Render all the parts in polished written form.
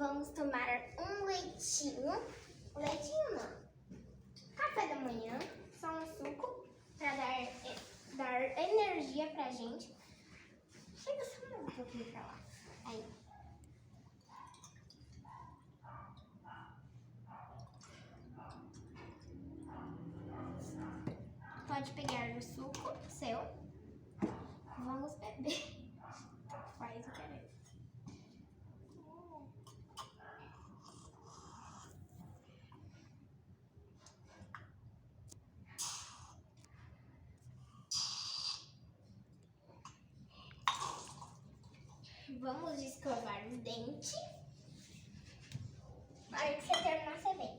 vamos tomar um leitinho. Leitinho não. Café da manhã, só um suco para dar energia pra gente. Chega só um pouquinho pra lá. Aí. Pode pegar o suco seu. Vamos beber. Faz o que é. Vamos escovar os dentes. Na hora que você terminar, você vem.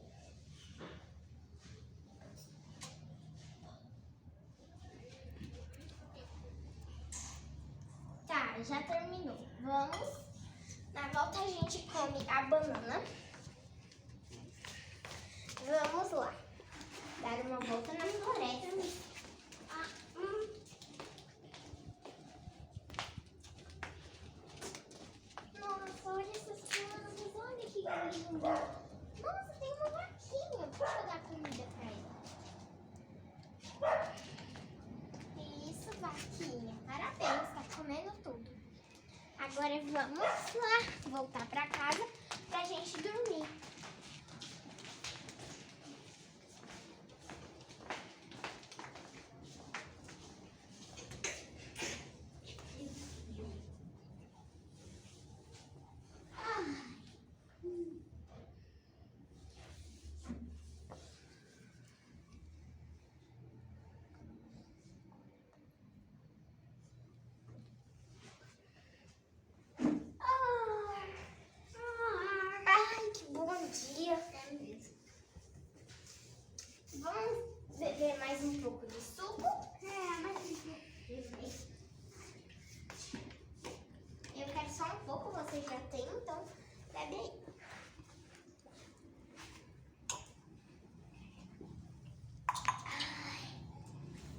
Tá, já terminou. Vamos. Na volta a gente come a banana. Vamos lá. Dar uma volta na floresta. Nossa, olha essas plantas. Olha que lindo. Nossa, tem uma vaquinha. Deixa eu dar comida pra ela. Isso, vaquinha. Parabéns, tá comendo tudo. Agora vamos lá, voltar pra casa pra gente dormir. Vamos beber mais um pouco de suco? Mais um pouco. Eu quero só um pouco, você já tem, então bebe aí. Ai,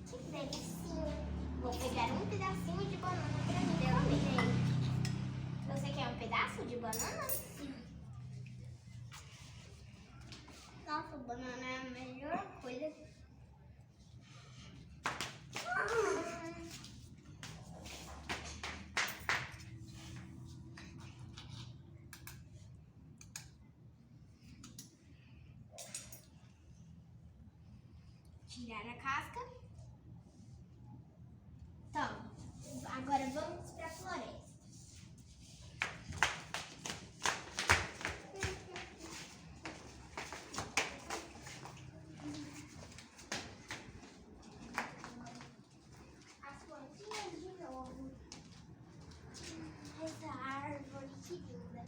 que delicinha. Vou pegar um pedacinho de banana pra mim também. Você quer um pedaço de banana? Sim. Nossa, banana é a melhor coisa. Tirar a casca. Então, agora vamos para a floresta. Essa árvore, que linda.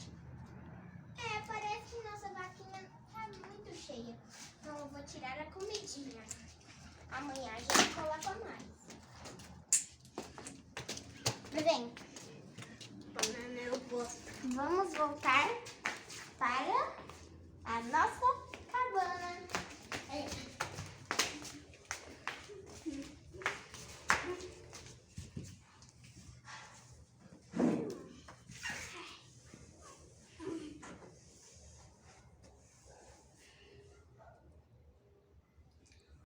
Parece que nossa vaquinha tá muito cheia. Então eu vou tirar a comidinha. Amanhã a gente coloca mais. Vem. Banana eu gosto. Vamos voltar para a nossa